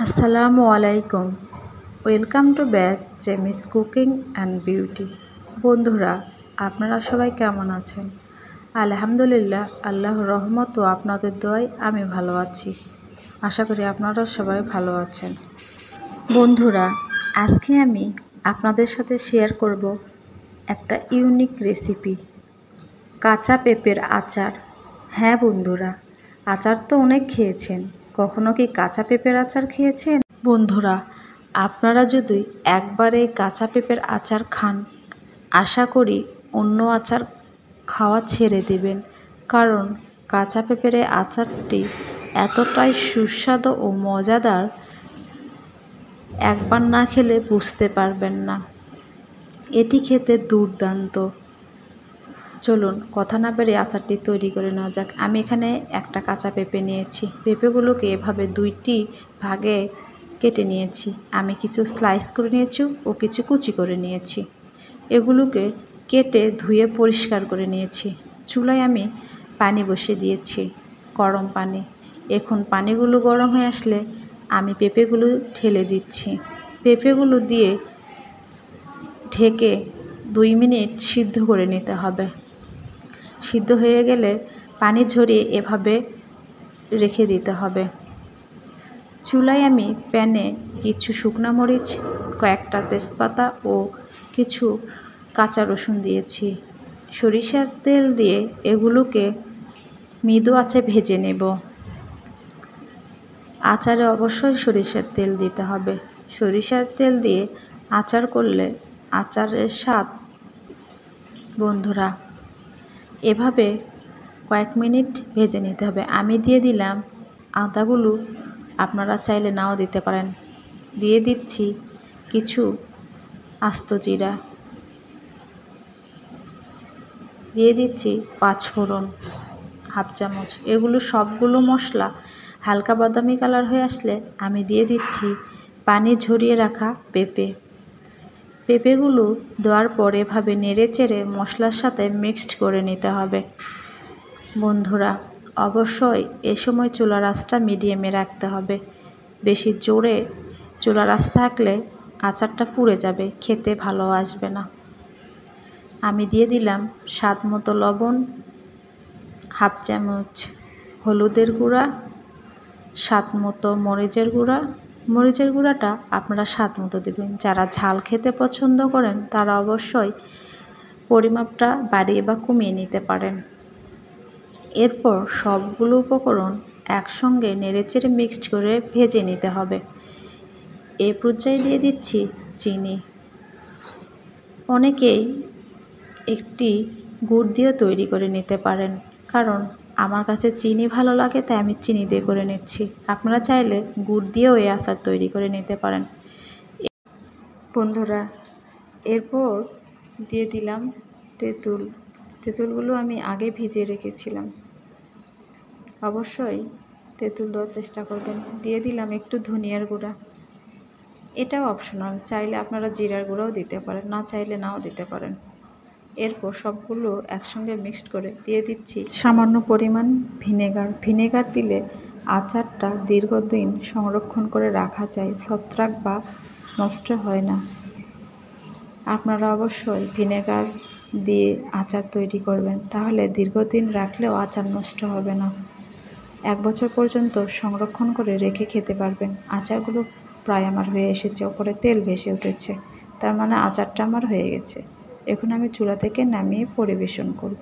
আসসালামু আলাইকুম। Welcome to back Jemis cooking and beauty. বন্ধুরা, আপনারা সবাই কেমন আছেন? আলহামদুলিল্লাহ, আল্লাহর রহমত ও আপনাদের দোয়ায় আমি ভালো আছি। আশা করি আপনারা সবাই ভালো আছেন। বন্ধুরা, আজকে আমি আপনাদের সাথে শেয়ার করব একটা ইউনিক রেসিপি, কাঁচা পেঁপের আচার। হ্যাঁ বন্ধুরা, আচার তো অনেক খেয়েছেন, কখনো কি কাঁচা পেঁপের আচার খেয়েছেন? বন্ধুরা, আপনারা যদি একবার এই কাঁচা পেঁপের আচার খান, আশা করি অন্য আচার খাওয়া ছেড়ে দেবেন। কারণ কাঁচা পেঁপের এই আচারটি এতটাই সুস্বাদু ও মজাদার, একবার না খেলে বুঝতে পারবেন না। এটি খেতে দুর্দান্ত। চলুন কথা না বেরিয়ে আচারটি তৈরি করে নেওয়া যাক। আমি এখানে একটা কাঁচা পেঁপে নিয়েছি। পেঁপেগুলোকে এভাবে দুইটি ভাগে কেটে নিয়েছি। আমি কিছু স্লাইস করে নিয়েছি ও কিছু কুচি করে নিয়েছি। এগুলোকে কেটে ধুয়ে পরিষ্কার করে নিয়েছি। চুলায় আমি পানি বসিয়ে দিয়েছি, গরম পানি। এখন পানিগুলো গরম হয়ে আসলে আমি পেঁপেগুলো ঢেলে দিচ্ছি। পেঁপেগুলো দিয়ে ঢেকে 2 মিনিট সিদ্ধ করে নিতে হবে। সিদ্ধ হয়ে গেলে পানি ঝরিয়ে এভাবে রেখে দিতে হবে। চুলায় আমি প্যানে কিছু শুকনো মরিচ, কয়েকটা তেজপাতা ও কিছু কাঁচা রসুন দিয়েছি। সরিষার তেল দিয়ে এগুলোকে মৃদু আঁচে ভেজে নেব। আচারে অবশ্যই সরিষার তেল দিতে হবে। সরিষার তেল দিয়ে আচার করলে আচারের স্বাদ। বন্ধুরা, এভাবে কয়েক মিনিট ভেজে নিতে হবে। আমি দিয়ে দিলাম আদাগুলো, আপনারা চাইলে নাও দিতে পারেন। দিয়ে দিচ্ছি কিছু আস্ত জিরা, দিয়ে দিচ্ছি 5 ফোড়ন, হাফ চামচ। এগুলো সবগুলো মশলা হালকা বাদামি কালার হয়ে আসলে আমি দিয়ে দিচ্ছি পানি ঝরিয়ে রাখা পেঁপেগুলো দেওয়ার পর এভাবে নেড়ে চেড়ে মশলার সাথে মিক্সড করে নিতে হবে। বন্ধুরা, অবশ্যই এ সময় চুলার আঁচটা মিডিয়ামে রাখতে হবে। বেশি জোরে চুলার আঁচ থাকলে আচারটা পুড়ে যাবে, খেতে ভালো আসবে না। আমি দিয়ে দিলাম স্বাদ মতো লবণ, হাফ চামচ হলুদের গুঁড়া, স্বাদ মতো মরিচের গুঁড়া। মরিচের গুঁড়াটা আপনারা স্বাদ মতো দেবেন। যারা ঝাল খেতে পছন্দ করেন তারা অবশ্যই পরিমাপটা বাড়িয়ে বা কমিয়ে নিতে পারেন। এরপর সবগুলো উপকরণ একসঙ্গে নেড়েচেড়ে মিক্সড করে ভেজে নিতে হবে। এই পর্যায়ে দিয়ে দিচ্ছি চিনি। অনেকেই একটি গুড় দিয়ে তৈরি করে নিতে পারেন, কারণ আমার কাছে চিনি ভালো লাগে তাই আমি চিনি দিয়ে করে নিচ্ছি। আপনারা চাইলে গুড় দিয়েও এই আচার তৈরি করে নিতে পারেন। বন্ধুরা, এরপর দিয়ে দিলাম তেঁতুলগুলো আমি আগে ভিজিয়ে রেখেছিলাম। অবশ্যই তেঁতুল দেওয়ার চেষ্টা করবেন। দিয়ে দিলাম একটু ধনিয়ার গুঁড়া। এটাও অপশনাল, চাইলে আপনারা জিরার গুঁড়াও দিতে পারেন, না চাইলে নাও দিতে পারেন। এরপর সবগুলো একসঙ্গে মিক্সড করে দিয়ে দিচ্ছি সামান্য পরিমাণ ভিনেগার দিলে আচারটা দীর্ঘদিন সংরক্ষণ করে রাখা যায়, ছত্রাক বা নষ্ট হয় না। আপনারা অবশ্যই ভিনেগার দিয়ে আচার তৈরি করবেন, তাহলে দীর্ঘদিন রাখলেও আচার নষ্ট হবে না। 1 বছর পর্যন্ত সংরক্ষণ করে রেখে খেতে পারবেন। আচারগুলো প্রায় আমার হয়ে এসেছে, ওপরে তেল ভেসে উঠেছে, তার মানে আচারটা আমার হয়ে গেছে। এখন আমি চুলা থেকে নামিয়ে পরিবেশন করব।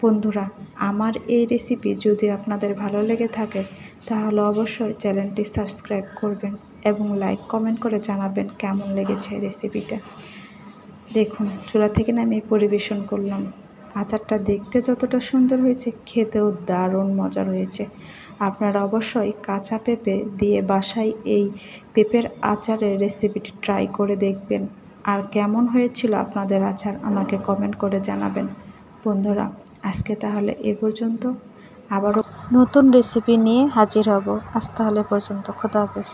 বন্ধুরা, আমার এই রেসিপি যদি আপনাদের ভালো লেগে থাকে তাহলে অবশ্যই চ্যানেলটি সাবস্ক্রাইব করবেন এবং লাইক কমেন্ট করে জানাবেন কেমন লেগেছে রেসিপিটা। দেখুন, চুলা থেকে নামিয়ে পরিবেশন করলাম। আচারটা দেখতে যতটা সুন্দর হয়েছে, খেতেও দারুণ মজার হয়েছে। আপনারা অবশ্যই কাঁচা পেঁপে দিয়ে বাসায় এই পেঁপের আচারের রেসিপিটি ট্রাই করে দেখবেন। আর কেমন হয়েছিল আপনাদের আচার আমাকে কমেন্ট করে জানাবেন। বন্ধুরা, আজকে তাহলে এ পর্যন্ত। আবারও নতুন রেসিপি নিয়ে হাজির হব। আজ তাহলে পর্যন্ত, খোদা হাফেজ।